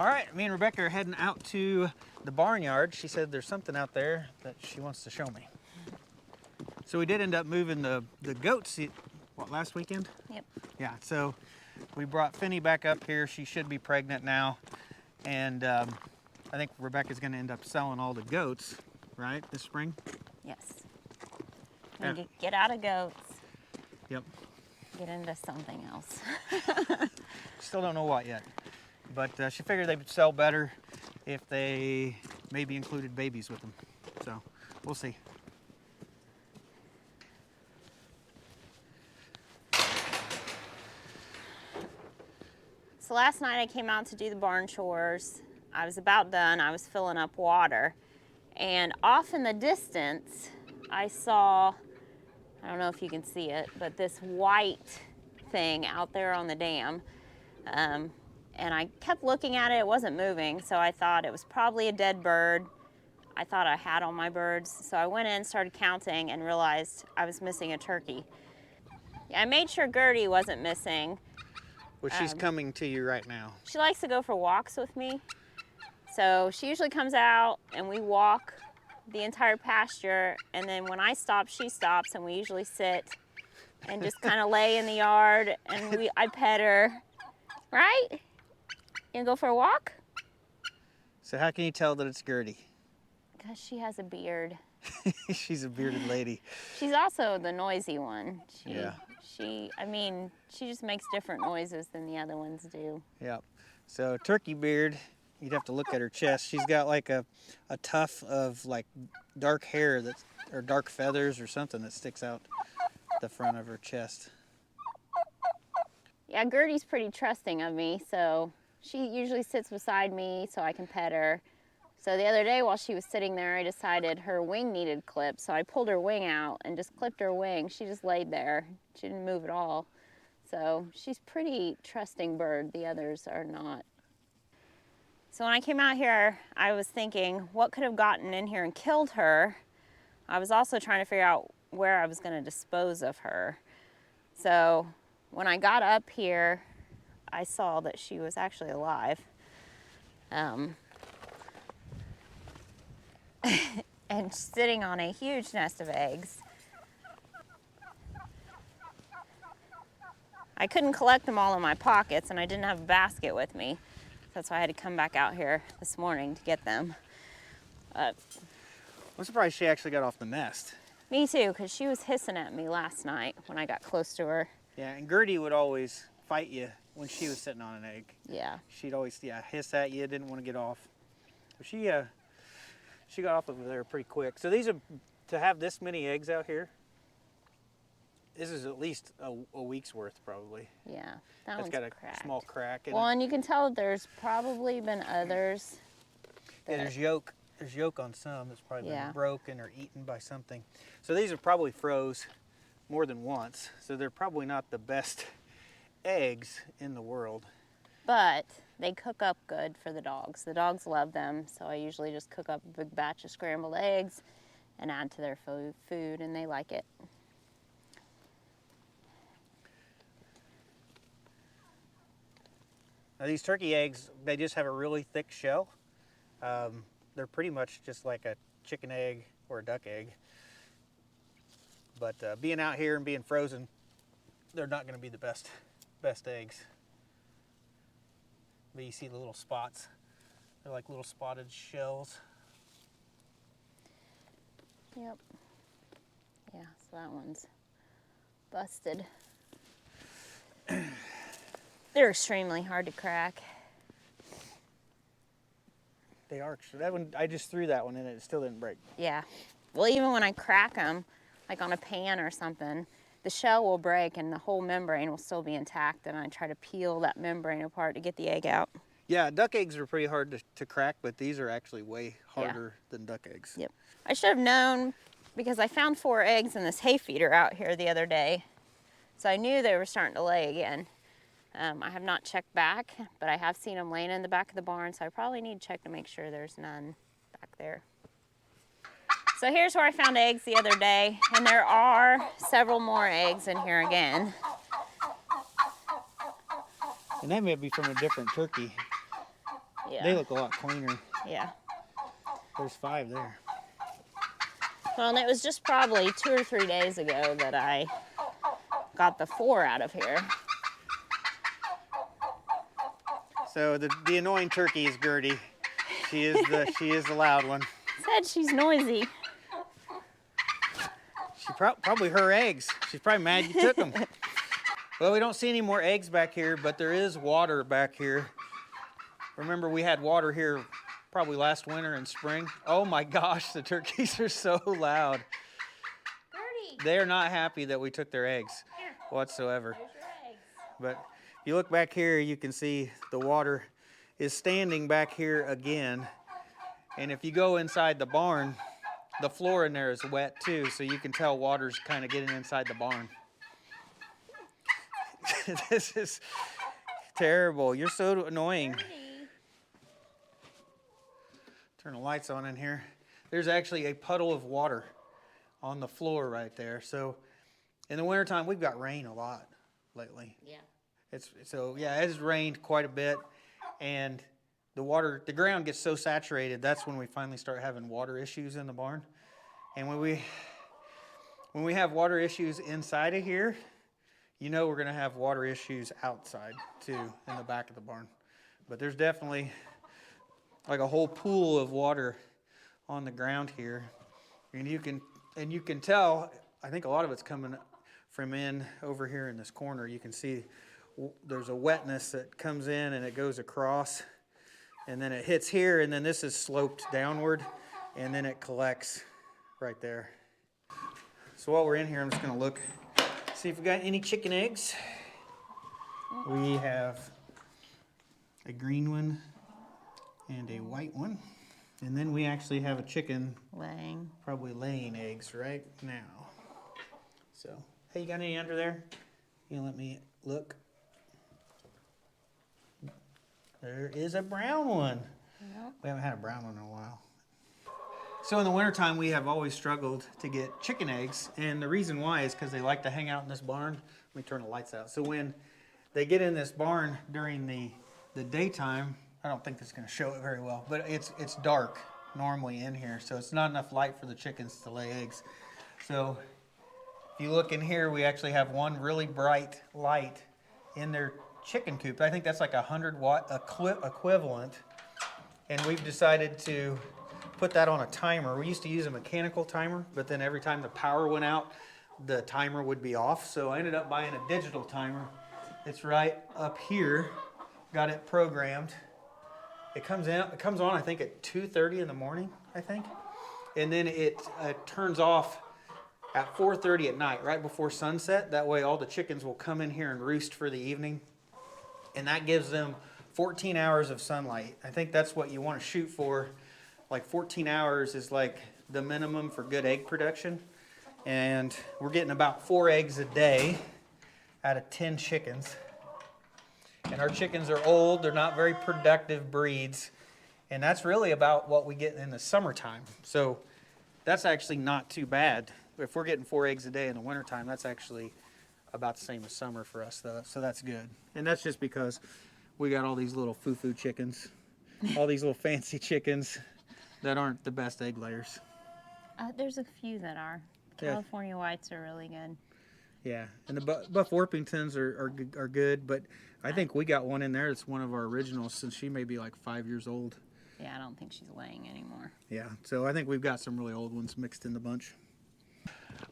All right, me and Rebekah are heading out to the barnyard. She said there's something out there that she wants to show me. So we did end up moving the goats, what, last weekend? Yep. Yeah, so we brought Finny back up here. She should be pregnant now. And I think Rebekah's gonna end up selling all the goats, right, this spring? Yes. We need to get out of goats. Yep. Get into something else. Still don't know what yet. But she figured they would sell better if they maybe included babies with them. So we'll see. So last night I came out to do the barn chores. I was about done. I was filling up water. And off in the distance, I saw, I don't know if you can see it, but this white thing out there on the dam. And I kept looking at it. It wasn't moving, so I thought it was probably a dead bird. I thought I had all my birds. So I went in, started counting, and realized I was missing a turkey. Yeah, I made sure Gertie wasn't missing. Well, she's coming to you right now. She likes to go for walks with me. So she usually comes out and we walk the entire pasture, and then when I stop, she stops, and we usually sit and just kind of lay in the yard, and I pet her. Right? You gonna go for a walk? So how can you tell that it's Gertie? Because she has a beard. She's a bearded lady. She's also the noisy one. Yeah. She just makes different noises than the other ones do. Yep. So turkey beard, you'd have to look at her chest. She's got like a tuft of like dark hair or dark feathers or something that sticks out the front of her chest. Yeah, Gertie's pretty trusting of me, so she usually sits beside me so I can pet her. So the other day while she was sitting there, I decided her wing needed clipped, so I pulled her wing out and just clipped her wing. She just laid there. She didn't move at all. So she's pretty trusting bird. The others are not. So when I came out here, I was thinking, what could have gotten in here and killed her? I was also trying to figure out where I was going to dispose of her. So when I got up here, I saw that she was actually alive. And sitting on a huge nest of eggs. I couldn't collect them all in my pockets, and I didn't have a basket with me. That's why I had to come back out here this morning to get them. I'm surprised she actually got off the nest. Me too, because she was hissing at me last night when I got close to her. Yeah, and Gertie would always fight you when she was sitting on an egg. Yeah. She'd always hiss at you, didn't want to get off. But she got off of there pretty quick. So these are, to have this many eggs out here, this is at least a week's worth probably. Yeah, that That's one's got a cracked. small crack in Well, it. and you can tell that there's probably been others. Yeah, there's yolk. There's yolk on some that's probably Yeah. been broken or eaten by something. So these are probably froze more than once. So they're probably not the best eggs in the world. But they cook up good for the dogs. The dogs love them, so I usually just cook up a big batch of scrambled eggs and add to their food, and they like it. Now these turkey eggs, they just have a really thick shell. They're pretty much just like a chicken egg or a duck egg. But being out here and being frozen, they're not going to be the best eggs. But you see the little spots. They're like little spotted shells. Yep. Yeah, so that one's busted. They're extremely hard to crack. They are. That one, I just threw that one in, it still didn't break. Yeah. Well, even when I crack them, like on a pan or something, the shell will break and the whole membrane will still be intact, and I try to peel that membrane apart to get the egg out. Yeah, duck eggs are pretty hard to crack, but these are actually way harder than duck eggs. Yep. I should have known because I found 4 eggs in this hay feeder out here the other day. So I knew they were starting to lay again. I have not checked back, but I have seen them laying in the back of the barn, so I probably need to check to make sure there's none back there. So here's where I found eggs the other day, and there are several more eggs in here again. And they may be from a different turkey. Yeah. They look a lot cleaner. Yeah. There's 5 there. Well, and it was just probably 2 or 3 days ago that I got the 4 out of here. So the annoying turkey is Gertie. She is the loud one. Said she's noisy. She probably her eggs. She's probably mad you took them. Well, we don't see any more eggs back here, but there is water back here. Remember, we had water here probably last winter and spring. Oh my gosh, the turkeys are so loud. Gertie. They're not happy that we took their eggs whatsoever. There's your eggs. But if you look back here, you can see the water is standing back here again. And if you go inside the barn, the floor in there is wet too, so you can tell water's kind of getting inside the barn. This is terrible. You're so annoying. Turn the lights on in here. There's actually a puddle of water on the floor right there. So in the wintertime, we've got rain a lot lately. Yeah. It has rained quite a bit, and the ground gets so saturated, that's when we finally start having water issues in the barn. And when we have water issues inside of here, you know we're gonna have water issues outside too, in the back of the barn. But there's definitely like a whole pool of water on the ground here. And you can tell, I think a lot of it's coming from in over here in this corner. You can see there's a wetness that comes in and it goes across, and then it hits here, and then this is sloped downward, and then it collects right there. So while we're in here, I'm just gonna look, see if we got any chicken eggs. We have a green one and a white one. And then we actually have a chicken probably laying eggs right now. So, hey, you got any under there? You gonna let me look? There is a brown one. Yep. We haven't had a brown one in a while. So in the wintertime, we have always struggled to get chicken eggs. And the reason why is because they like to hang out in this barn. Let me turn the lights out. So when they get in this barn during the daytime, I don't think that's going to show it very well, but it's dark normally in here, so it's not enough light for the chickens to lay eggs. So if you look in here, we actually have one really bright light in their chicken coop. I think that's like 100-watt equivalent, and we've decided to put that on a timer. We used to use a mechanical timer, but then every time the power went out, the timer would be off. So I ended up buying a digital timer. It's right up here. Got it programmed. It comes on, I think, at 2:30 in the morning, I think. And then it turns off at 4:30 at night, right before sunset. That way all the chickens will come in here and roost for the evening. And that gives them 14 hours of sunlight. I think that's what you want to shoot for. Like 14 hours is like the minimum for good egg production. And we're getting about 4 eggs a day out of 10 chickens. And our chickens are old, they're not very productive breeds. And that's really about what we get in the summertime. So that's actually not too bad. If we're getting 4 eggs a day in the wintertime, that's actually about the same as summer for us, though. So that's good. And that's just because we got all these little foo-foo chickens, all these little fancy chickens that aren't the best egg layers. There's a few that are. California whites are really good. Yeah, and the Buff Orpingtons are good, but I think we got one in there that's one of our originals, since she may be like 5 years old. Yeah, I don't think she's laying anymore. Yeah, so I think we've got some really old ones mixed in the bunch.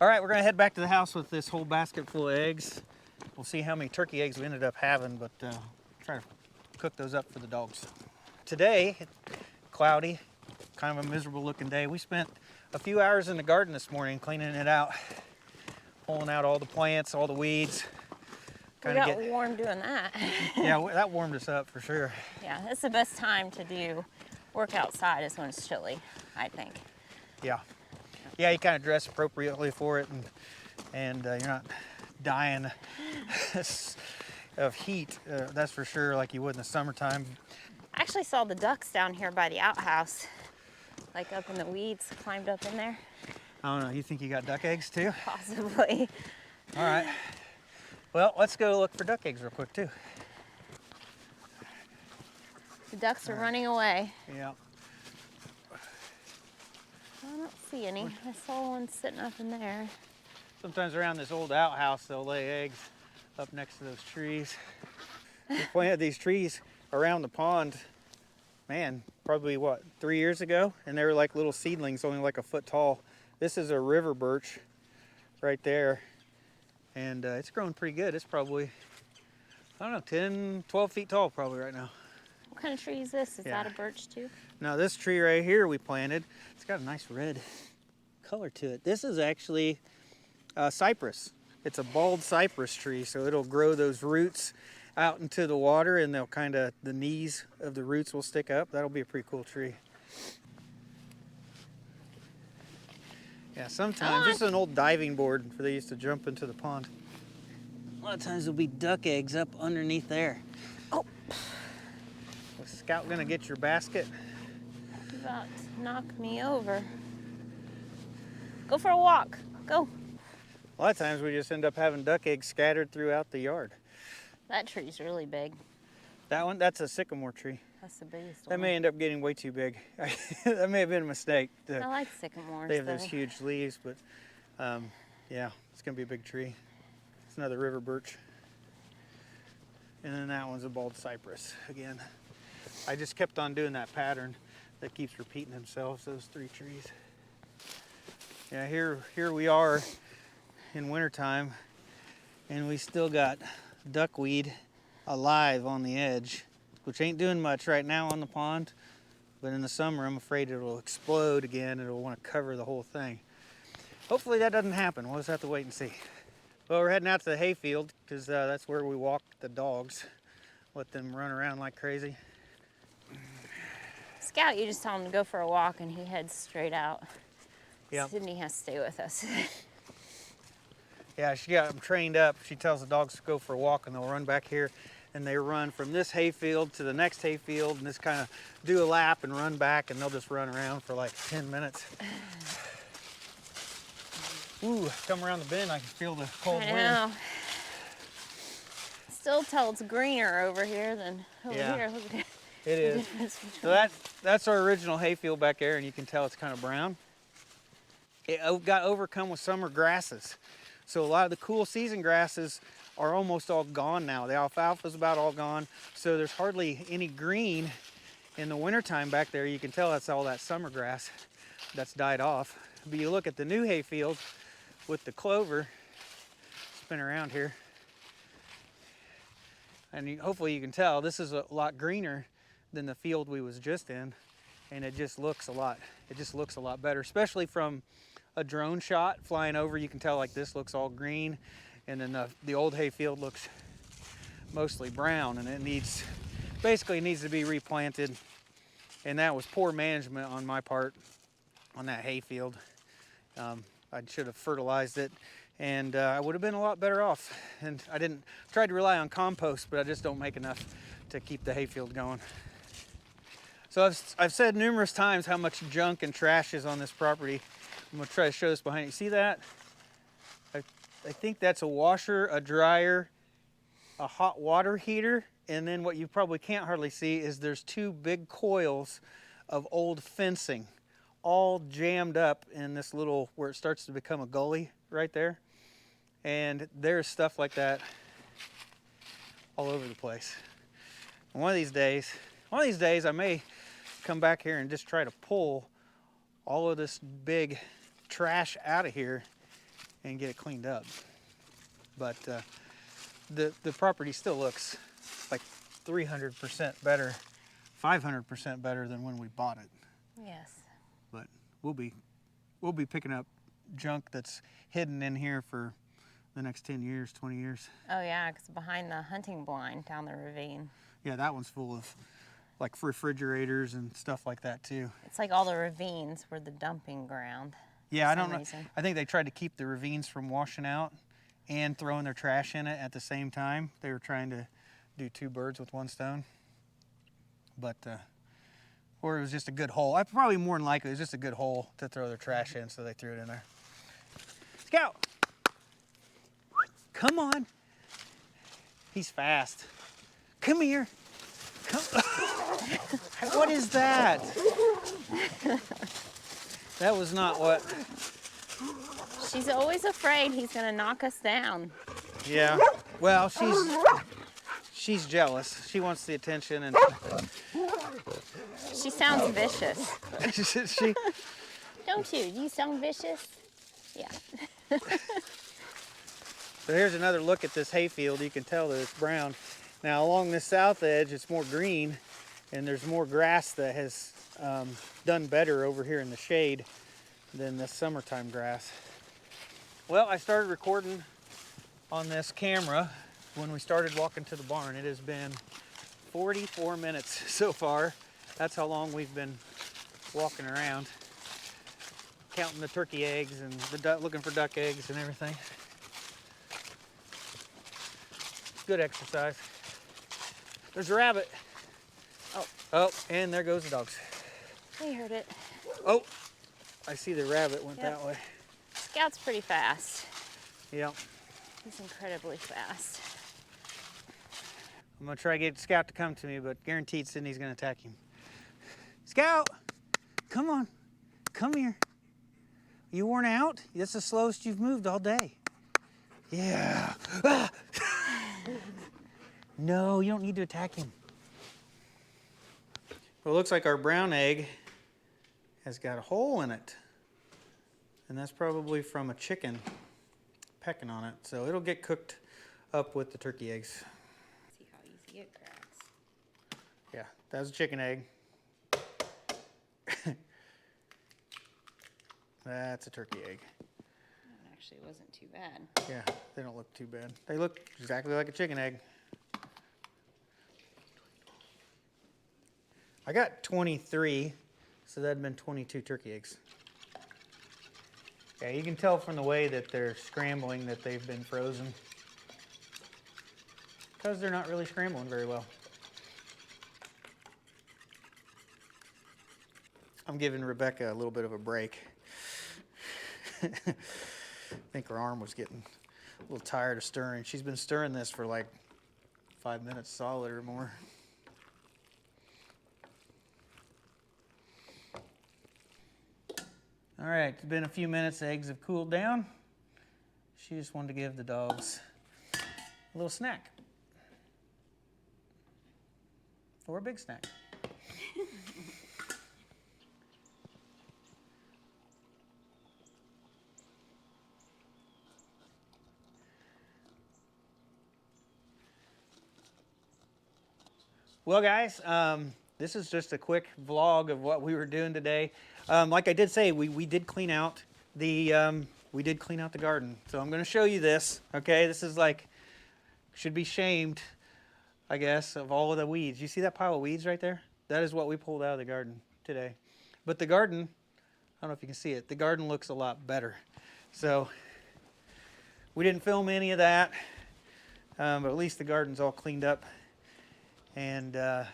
All right, we're gonna head back to the house with this whole basket full of eggs. We'll see how many turkey eggs we ended up having, but try to cook those up for the dogs. Today, cloudy, kind of a miserable looking day. We spent a few hours in the garden this morning cleaning it out, pulling out all the plants, all the weeds. We got warm doing that. Yeah, that warmed us up for sure. Yeah, that's the best time to do work outside is when it's chilly, I think. Yeah. Yeah, you kind of dress appropriately for it, and you're not dying of heat, that's for sure, like you would in the summertime. I actually saw the ducks down here by the outhouse, like up in the weeds, climbed up in there. I don't know, you think you got duck eggs too? Possibly. All right. Well, let's go look for duck eggs real quick too. The ducks are running away. Yeah. I don't see any. I saw one sitting up in there. Sometimes around this old outhouse, they'll lay eggs up next to those trees. We planted these trees around the pond, man, probably what, 3 years ago? And they were like little seedlings, only like a foot tall. This is a river birch right there. And it's growing pretty good. It's probably, I don't know, 10, 12 feet tall probably right now. What kind of tree is this? Is that a birch too? Now this tree right here we planted, it's got a nice red color to it. This is actually cypress. It's a bald cypress tree, so it'll grow those roots out into the water, and they'll kind of, the knees of the roots will stick up. That'll be a pretty cool tree. Yeah, sometimes, this is an old diving board for they used to jump into the pond. A lot of times there'll be duck eggs up underneath there. Oh, was Scout gonna get your basket? You're about to knock me over. Go for a walk, go. A lot of times we just end up having duck eggs scattered throughout the yard. That tree's really big. That one, that's a sycamore tree. That's the biggest one. That may end up getting way too big. That may have been a mistake. I like sycamores. They have those huge leaves, but yeah, it's gonna be a big tree. It's another river birch. And then that one's a bald cypress again. I just kept on doing that pattern that keeps repeating themselves, those three trees. Yeah, here we are in wintertime, and we still got duckweed alive on the edge, which ain't doing much right now on the pond, but in the summer I'm afraid it'll explode again. It'll want to cover the whole thing. Hopefully that doesn't happen. We'll just have to wait and see. Well, we're heading out to the hayfield because that's where we walk the dogs, let them run around like crazy. Scout, you just tell him to go for a walk and he heads straight out. Yep. Sydney has to stay with us. Yeah, she got them trained up. She tells the dogs to go for a walk and they'll run back here, and they run from this hayfield to the next hayfield and just kind of do a lap and run back, and they'll just run around for like 10 minutes. Ooh, come around the bend, I can feel the cold wind. I know. Still tell it's greener over here than over Yeah. here. Look at It is. So that's our original hayfield back there, and you can tell it's kind of brown. It got overcome with summer grasses. So a lot of the cool season grasses are almost all gone now. The alfalfa's about all gone. So there's hardly any green in the wintertime back there. You can tell that's all that summer grass that's died off. But you look at the new hayfield with the clover, spin around here, and hopefully you can tell this is a lot greener than the field we was just in, and it just looks a lot better, especially from a drone shot flying over. You can tell like this looks all green, and then the old hayfield looks mostly brown, and it needs to be replanted. And that was poor management on my part on that hayfield. I should have fertilized it, and I would have been a lot better off. And I tried to rely on compost, but I just don't make enough to keep the hayfield going. So I've said numerous times how much junk and trash is on this property. I'm gonna try to show this behind you. See that? I think that's a washer, a dryer, a hot water heater, and then what you probably can't hardly see is there's two big coils of old fencing, all jammed up in this little, where it starts to become a gully right there. And there's stuff like that all over the place. And one of these days I may come back here and just try to pull all of this big trash out of here and get it cleaned up. But the property still looks like 300% better, 500% better than when we bought it. Yes. But we'll be picking up junk that's hidden in here for the next 10 years, 20 years. Oh yeah, because behind the hunting blind down the ravine. Yeah, that one's full of like refrigerators and stuff like that too. It's like all the ravines were the dumping ground. Yeah, I don't know. Reason. I think they tried to keep the ravines from washing out and throwing their trash in it at the same time. They were trying to do two birds with one stone. But, or it was just a good hole. Probably more than likely it was just a good hole to throw their trash in, so they threw it in there. Scout! Come on. He's fast. Come here. Come. What is that? That was not what. She's always afraid he's gonna knock us down. Yeah. Well, she's jealous. She wants the attention, and She sounds vicious. she. Don't you? Do you sound vicious? Yeah. So here's another look at this hayfield. You can tell that it's brown. Now along the south edge, it's more green, and there's more grass that has done better over here in the shade than the summertime grass. Well, I started recording on this camera when we started walking to the barn. It has been 44 minutes so far. That's how long we've been walking around, counting the turkey eggs and looking for duck eggs and everything. Good exercise. There's a rabbit. Oh, and there goes the dogs. We heard it. Oh, I see the rabbit went that way. Scout's pretty fast. Yep. He's incredibly fast. I'm gonna try to get Scout to come to me, but guaranteed Sydney's gonna attack him. Scout, come on, come here. You worn out? That's the slowest you've moved all day. Yeah. Ah! No, you don't need to attack him. Well, it looks like our brown egg has got a hole in it. And that's probably from a chicken pecking on it. So it'll get cooked up with the turkey eggs. See how easy it cracks. Yeah, that was a chicken egg. That's a turkey egg. That actually wasn't too bad. Yeah, they don't look too bad. They look exactly like a chicken egg. I got 23, so that'd been 22 turkey eggs. Yeah, you can tell from the way that they're scrambling that they've been frozen, because they're not really scrambling very well. I'm giving Rebekah a little bit of a break. I think her arm was getting a little tired of stirring. She's been stirring this for like 5 minutes solid or more. All right, it's been a few minutes. The eggs have cooled down. She just wanted to give the dogs a little snack. Or a big snack. Well, guys, this is just a quick vlog of what we were doing today. Like I did say, we did clean out the garden. So I'm going to show you this. Okay, this is like, should be shamed, I guess, of all of the weeds. You see that pile of weeds right there? That is what we pulled out of the garden today. But the garden, I don't know if you can see it, the garden looks a lot better. So we didn't film any of that, but at least the garden's all cleaned up. And it's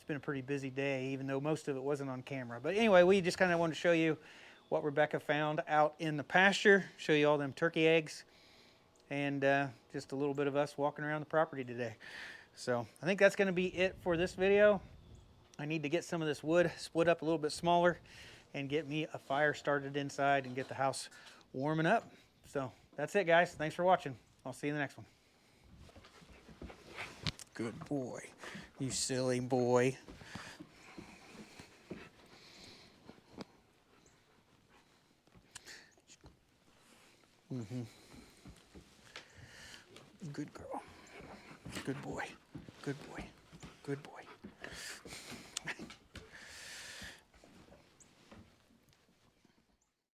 been a pretty busy day, even though most of it wasn't on camera. But anyway, we just kind of wanted to show you what Rebekah found out in the pasture, show you all them turkey eggs, and just a little bit of us walking around the property today. So I think that's going to be it for this video. I need to get some of this wood split up a little bit smaller and get me a fire started inside and get the house warming up. So that's it, guys. Thanks for watching. I'll see you in the next one. Good boy. You silly boy. Good girl. Good boy. Good boy. Good boy.